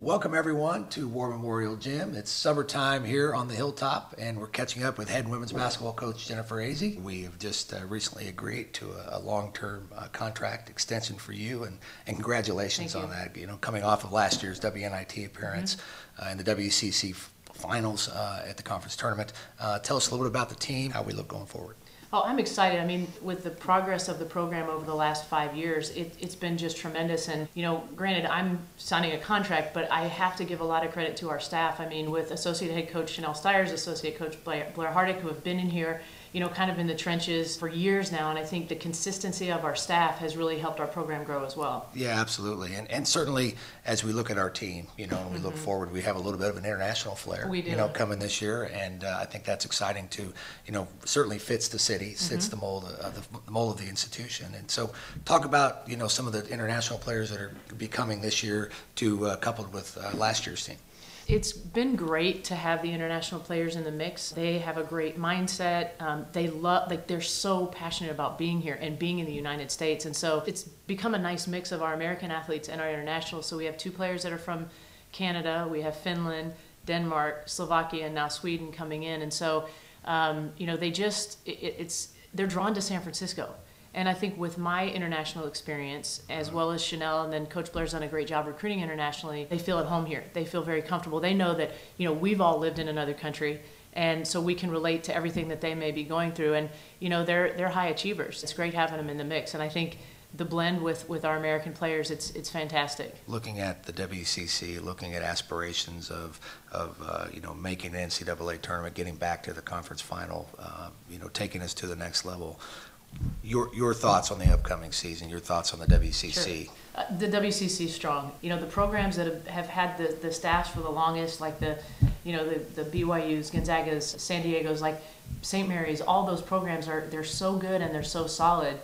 Welcome everyone to War Memorial Gym. It's summertime here on the hilltop, and we're catching up with head women's basketball coach Jennifer Azzi. We have just recently agreed to a long-term contract extension for you, and congratulations on that. You know, coming off of last year's WNIT appearance and the WCC finals at the conference tournament. Tell us a little bit about the team, how we look going forward. Oh, I'm excited. I mean, with the progress of the program over the last 5 years, it's been just tremendous. And, you know, granted, I'm signing a contract, but I have to give a lot of credit to our staff. I mean, with Associate Head Coach Chanel Stiers, Associate Coach Blair Hardick, who have been in here, you know, kind of in the trenches for years now. And I think the consistency of our staff has really helped our program grow as well. Yeah, absolutely. And certainly, as we look at our team, you know, and we look forward, we have a little bit of an international flair, We do. You know, coming this year. And I think that's exciting to, you know, certainly fits the city, fits the mold of the institution. And so talk about, you know, some of the international players that are becoming this year to coupled with last year's team. It's been great to have the international players in the mix. They have a great mindset. They're so passionate about being here and being in the United States. And so it's become a nice mix of our American athletes and our international. So we have 2 players that are from Canada. We have Finland, Denmark, Slovakia, and now Sweden coming in. And so, you know, they're drawn to San Francisco. And I think with my international experience, as well as Chanel, and then Coach Blair's done a great job recruiting internationally, they feel at home here. They feel very comfortable. They know that, you know, we've all lived in another country, and so we can relate to everything that they may be going through. And, you know, they're high achievers. It's great having them in the mix. And I think the blend with our American players, it's fantastic. Looking at the WCC, looking at aspirations of you know, making the NCAA tournament, getting back to the conference final, you know, taking us to the next level. Your thoughts on the upcoming season, your thoughts on the WCC. Sure. The WCC is strong. You know, the programs that have had the staffs for the longest, like the BYU's, Gonzaga's, San Diego's, like St. Mary's, all those programs they're so good and they're so solid.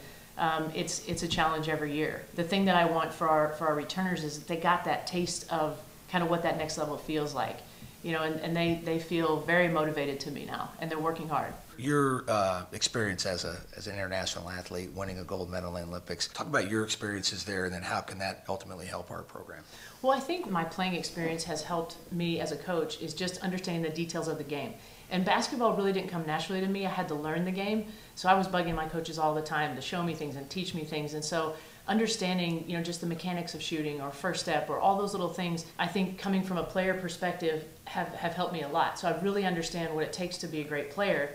It's a challenge every year. The thing that I want for our returners is that they got that taste of kind of what that next level feels like. You know, and they feel very motivated to me now, and they're working hard. Your experience as an international athlete, winning a gold medal in the Olympics, talk about your experiences there, and then how can that ultimately help our program? Well, I think my playing experience has helped me as a coach is just understanding the details of the game. And basketball really didn't come naturally to me. I had to learn the game. So I was bugging my coaches all the time to show me things and teach me things. And so understanding, you know, just the mechanics of shooting or first step or all those little things, I think coming from a player perspective have helped me a lot. So I really understand what it takes to be a great player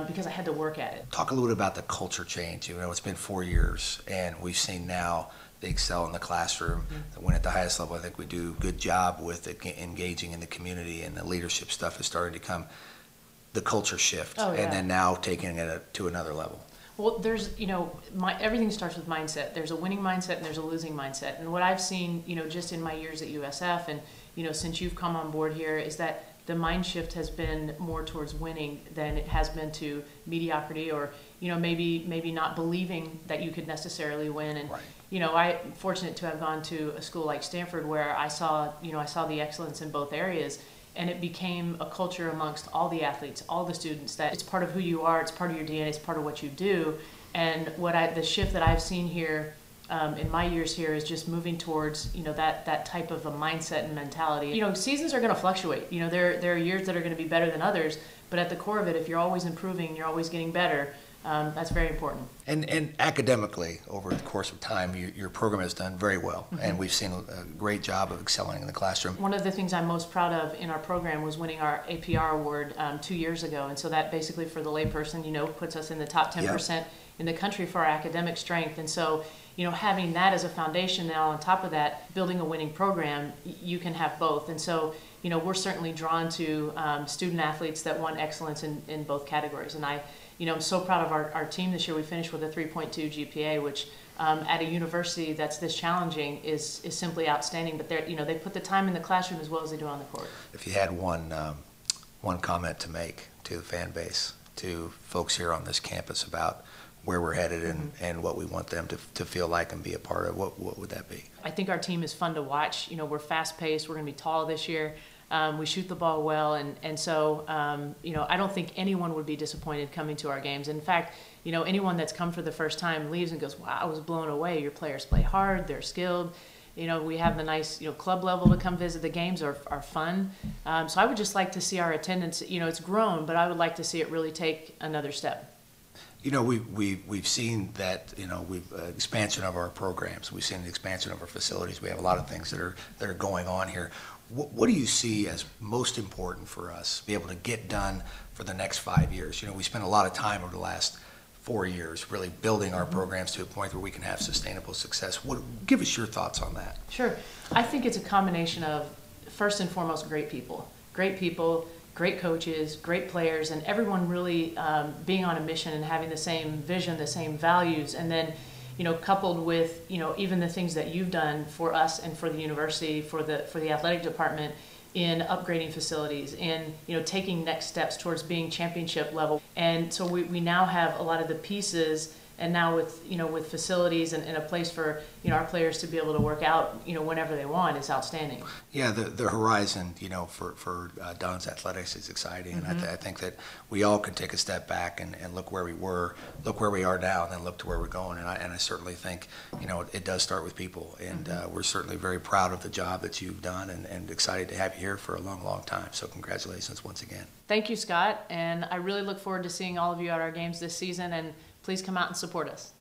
because I had to work at it. Talk a little bit about the culture change. You know, it's been 4 years, and we've seen now they excel in the classroom. When at the highest level, I think we do a good job with engaging in the community, and the leadership stuff is starting to come. The culture shift, and then now taking it to another level. Well, there's, you know, everything starts with mindset. There's a winning mindset and there's a losing mindset. And what I've seen, you know, just in my years at USF and, you know, since you've come on board here is that the mind shift has been more towards winning than it has been to mediocrity or, you know, maybe not believing that you could necessarily win. And, you know, I'm fortunate to have gone to a school like Stanford where I saw the excellence in both areas. And it became a culture amongst all the athletes, all the students, that it's part of who you are, it's part of your DNA, it's part of what you do. And the shift that I've seen here in my years here is just moving towards, you know, that type of a mindset and mentality. You know, seasons are going to fluctuate. You know, there are years that are going to be better than others, but at the core of it, if you're always improving, you're always getting better. That's very important. And academically, over the course of time, your program has done very well, and we've seen a great job of excelling in the classroom. One of the things I'm most proud of in our program was winning our APR award 2 years ago, and so that basically for the layperson, you know, puts us in the top 10% in the country for our academic strength. And so, you know, having that as a foundation now on top of that, building a winning program, you can have both. And so, you know, we're certainly drawn to student athletes that want excellence in both categories. And I'm so proud of our team this year. We finished with a 3.2 GPA, which at a university that's this challenging is simply outstanding. But they put the time in the classroom as well as they do on the court. If you had one comment to make to the fan base, to folks here on this campus about where we're headed and what we want them to feel like and be a part of, what would that be? I think our team is fun to watch. You know, we're fast-paced. We're going to be tall this year. We shoot the ball well, and so I don't think anyone would be disappointed coming to our games. In fact, anyone that's come for the first time leaves and goes, "Wow, I was blown away. Your players play hard. They're skilled." We have the nice, club level to come visit. The games are fun. So I would just like to see our attendance, it's grown, but I would like to see it really take another step. We've seen that, we've expansion of our programs. We've seen the expansion of our facilities. We have a lot of things that are going on here. What do you see as most important for us to be able to get done for the next 5 years? We spent a lot of time over the last 4 years really building our programs to a point where we can have sustainable success. Give us your thoughts on that. Sure. I think it's a combination of, first and foremost, great people, great coaches, great players, and everyone really being on a mission and having the same vision, the same values, and then coupled with even the things that you've done for us and for the university, for the athletic department, in upgrading facilities, in taking next steps towards being championship level. And so we now have a lot of the pieces, and now with facilities and a place for our players to be able to work out whenever they want is outstanding. Yeah, the horizon for Don's athletics is exciting, and I think that we all can take a step back and look where we were, look where we are now, and then look to where we're going. And I certainly think it does start with people, and we're certainly very proud of the job that you've done, and excited to have you here for a long time. So congratulations once again. Thank you, Scott, and I really look forward to seeing all of you at our games this season, and please come out and support us.